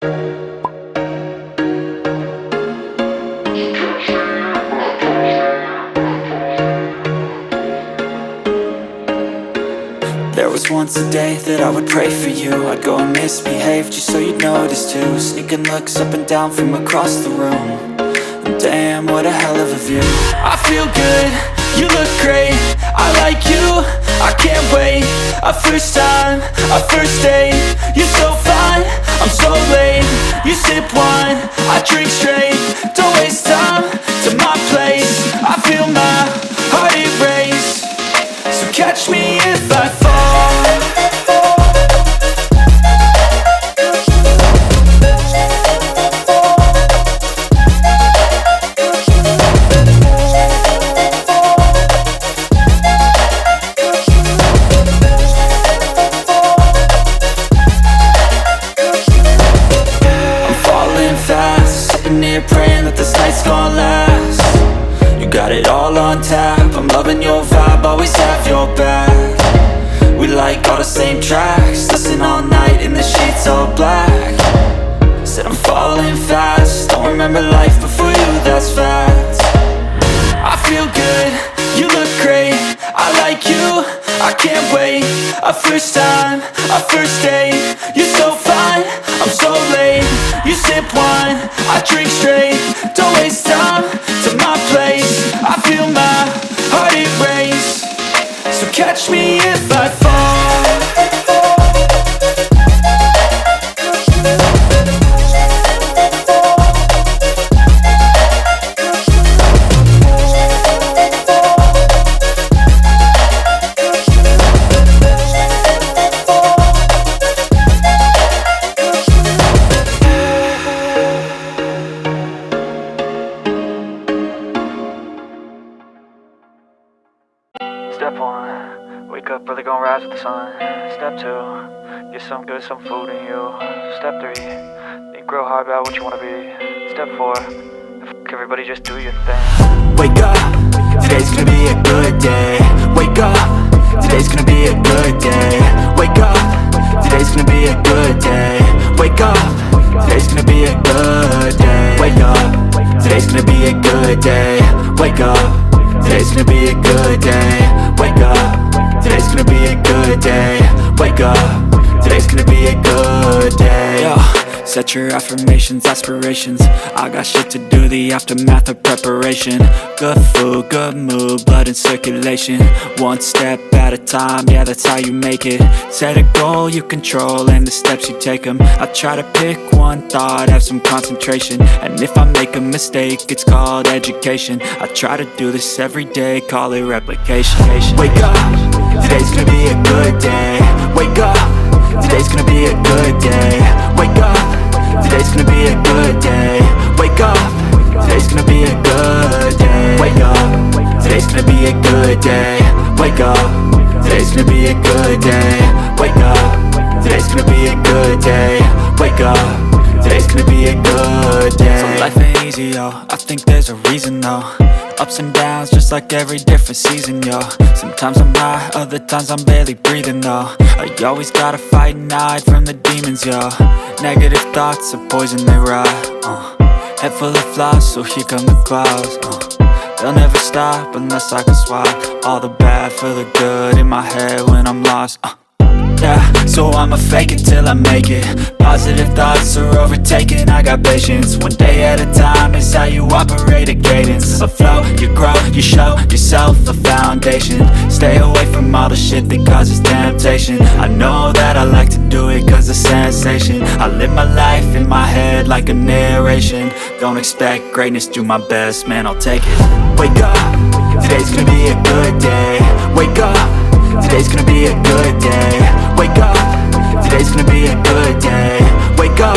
There was once a day that I would pray for you. I'd go and misbehave just so you'd notice too. Sneaking looks up and down from across the room. And damn, what a hell of a view. I feel good, you look great, I like you, I can't wait. A first time, a first date. You're so fine, I'm so late. You sip wine, I drink straight. Don't waste time to my place. I feel my heart erase. So catch me if I fall. I'm falling fast, sitting here praying that this night's gonna last. You got it all on tap, I'm loving your vibe, always have your back. We like all the same tracks, listen all night in the sheets all black. Said I'm falling fast, don't remember life before you, that's fact. I feel good, you look great, I like you, I can't wait. A first time, a first date. You're so fine, I'm so late. You sip wine, I drink straight. Don't waste time to my place. I feel my heart erase. So catch me if I fall. Step 1, wake up early, gonna rise with the sun. Step 2, get some good, some food in you. Step 3, think real hard about what you wanna be. Step 4, everybody just do your thing. Wake up, today's gonna be a good day. Wake up, today's gonna be a good day. Wake up, today's gonna be a good day. Wake up, today's gonna be a good day. Wake up, today's gonna be a good day. Wake up, today's gonna be a good day. Wake up, today's gonna be a good day. Wake up, today's gonna be a good day. Yo, set your affirmations, aspirations. I got shit to do, the aftermath of preparation. Good food, good mood, blood in circulation. One step at a time, yeah, that's how you make it. Set a goal you control and the steps you take them. I try to pick one thought, have some concentration. And if I make a mistake, it's called education. I try to do this every day, call it replication. Wake up, today's gonna be a good day. Wake up, today's gonna be a good day. Wake up, today's gonna be a good day. Wake up, today's gonna be a good day. Wake up, today's gonna be a good day. Wake up, today's gonna be a good day. Wake up, today's gonna be a good day. Wake up, today's gonna be a good day. So life ain't easy, yo, I think there's a reason though. Ups and downs, just like every different season, yo. Sometimes I'm high, other times I'm barely breathing, though. You always gotta fight and hide from the demons, yo. Negative thoughts are poison, they rot. Head full of flies, so here come the clouds. They'll never stop unless I can swap all the bad for the good in my head when I'm lost. Yeah, so I'ma fake it till I make it. Positive thoughts are overtaken, I got patience. One day at a time is how you operate a cadence. A flow, you grow, you show yourself a foundation. Stay away from all the shit that causes temptation. I know that I like to do it cause it's sensation. I live my life in my head like a narration. Don't expect greatness, do my best, man, I'll take it. Wake up, today's gonna be a good day. Wake up, today's gonna be a good day. Wake up, today's gonna be a good day. Wake up,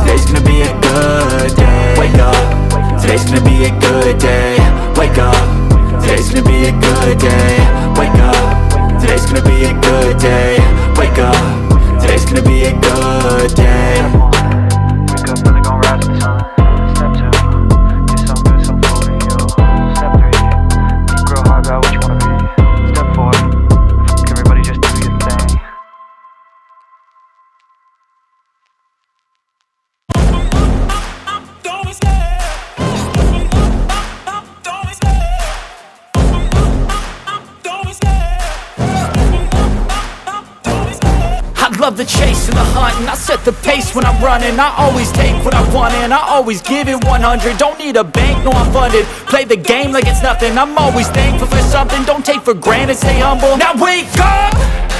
today's gonna be a good day. Wake up, today's gonna be a good day. Wake up, today's gonna be a good day. Wake up, today's gonna be a good day. Wake up, today's gonna be a good day. set the pace when I'm running. I always take what I want and I always give it 100. Don't need a bank, no I'm funded. Play the game like it's nothing. I'm always thankful for something. Don't take for granted, stay humble. Now wake up!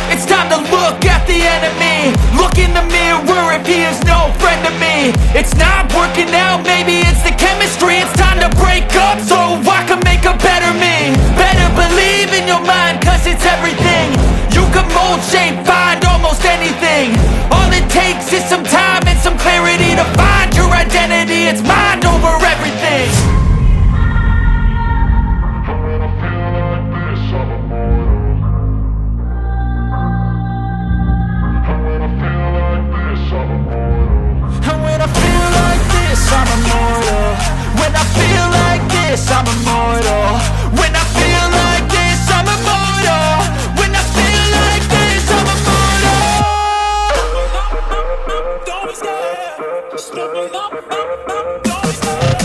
It's time to look at the enemy. Look in the mirror if he is no friend to me. It's not working out, maybe it's the chemistry. It's time to break up so I can make a better me. Better believe in your mind, cause it's everything. You can mold, shape, find almost anything. All it takes is some time and some clarity to find your identity. It's mind over everything. I'm immortal. When I feel like this, I'm immortal. When I feel like this, I'm immortal. When I feel like this, I'm immortal. Don't be scared. Just look me up. Don't be scared.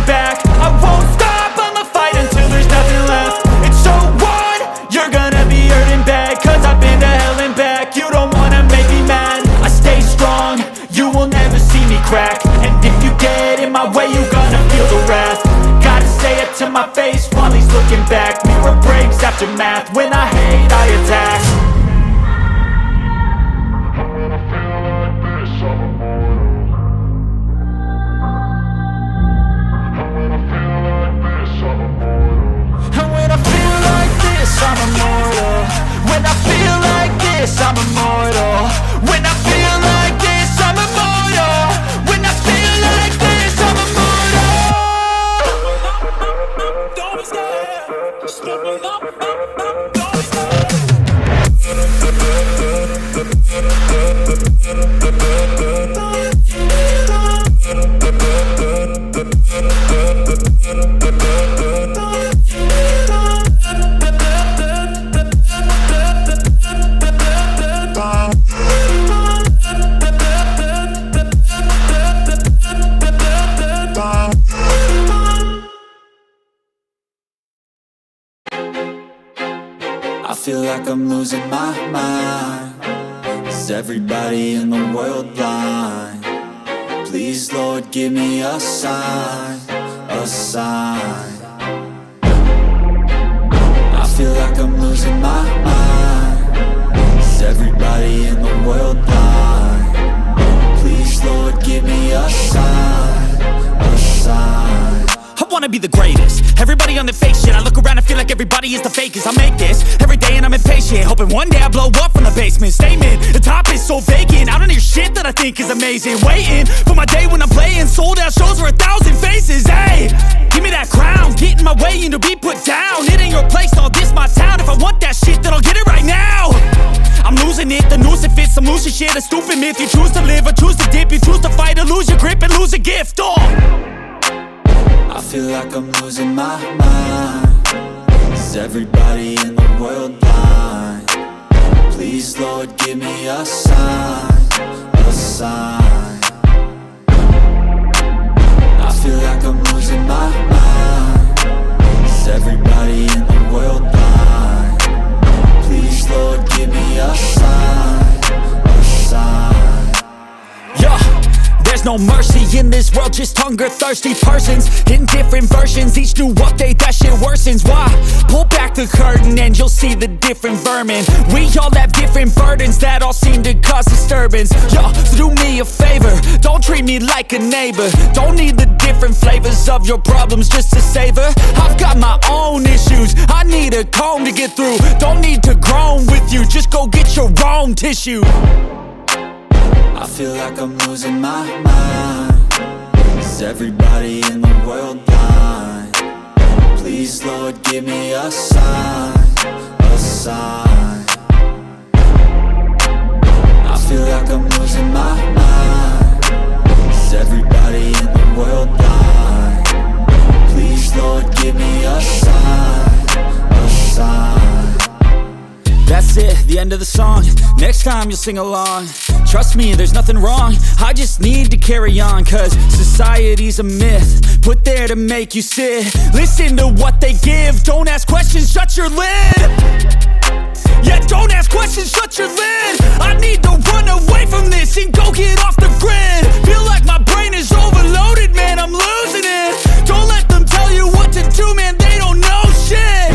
Back. I won't stop, I'ma fight until there's nothing left. It's so what? You're gonna be hurting bad, cause I've been to hell and back. You don't wanna make me mad. I stay strong, you will never see me crack. And if you get in my way, you gonna feel the wrath. Gotta say it to my face while he's looking back. Mirror breaks after math, when I hate I attack. I'm immortal. When I feel like this, I'm immortal. When I feel like this, I'm immortal. When I feel like this, I'm immortal. Don't be scared. Just look me up. Don't be scared. I feel like I'm losing my mind. Is everybody in the world blind? Please, Lord, give me a sign, a sign. I feel like I'm losing my mind. Is everybody in the world blind? Please, Lord, give me a sign, a sign. I wanna be the greatest. Everybody on the fake shit. I look around and feel like everybody is the fakest. I make this every day and I'm impatient, hoping one day I blow up from the basement. Statement, the top is so vacant. I don't hear shit that I think is amazing. Waiting for my day when I'm playing sold out shows for 1,000 faces. Hey, give me that crown, get in my way and to be put down. It ain't your place, all this my town. If I want that shit, then I'll get it right now. I'm losing it, the noose it fits. I'm losing shit, a stupid myth. You choose to live or choose to dip. You choose to fight or lose your grip and lose a gift. I feel like I'm losing my mind. Is everybody in the world blind? Please, Lord, give me a sign, a sign. I feel like I'm losing my mind. Is everybody in the world blind? Please, Lord, give me a sign, a sign. Yeah. There's no mercy in this world, just hunger-thirsty persons in different versions. Each new update, that shit worsens. Why? Pull back the curtain and you'll see the different vermin. We all have different burdens that all seem to cause disturbance. Yo, so do me a favor, don't treat me like a neighbor. Don't need the different flavors of your problems just to savor. I've got my own issues, I need a comb to get through. Don't need to groan with you, just go get your own tissue. I feel like I'm losing my mind. Is everybody in the world blind? Please, Lord, give me a sign, a sign. I feel like I'm losing my mind. Is everybody in the world end of the song. Next time you'll sing along. Trust me, there's nothing wrong. I just need to carry on, cause society's a myth put there to make you sit. Listen to what they give. Don't ask questions, shut your lid. Yeah, don't ask questions, shut your lid. I need to run away from this and go get off the grid. Feel like my brain is overloaded, man, I'm losing it. Don't let them tell you what to do, man, they don't know shit.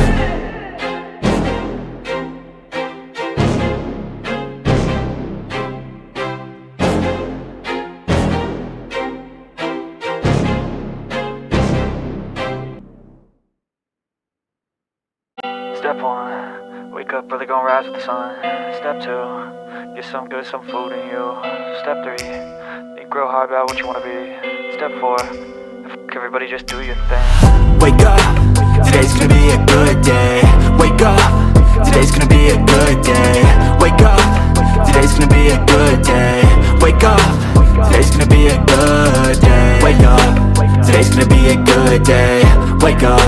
Step 1, wake up early, gonna rise with the sun. Step 2, get some good, some food in you. Step 3, think real hard about what you wanna be. Step 4, everybody just do your thing. Wake up, today's gonna be a good day. Wake up, today's gonna be a good day. Wake up, today's gonna be a good day. Wake up, today's gonna be a good day. Wake up, today's gonna be a good day. Wake up,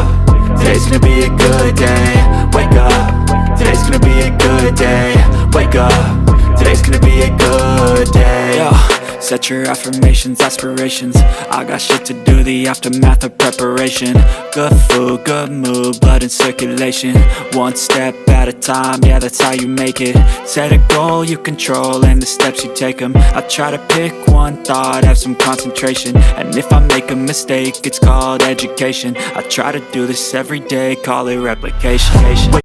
today's gonna be a good day. Wake up, today's gonna be a good day. Wake up, today's gonna be a good day. Yo, set your affirmations, aspirations. I got shit to do, the aftermath of preparation. Good food, good mood, blood in circulation. One step at a time, yeah, that's how you make it. Set a goal you control and the steps you take them. I try to pick one thought, have some concentration. And if I make a mistake, it's called education. I try to do this every day, call it replication.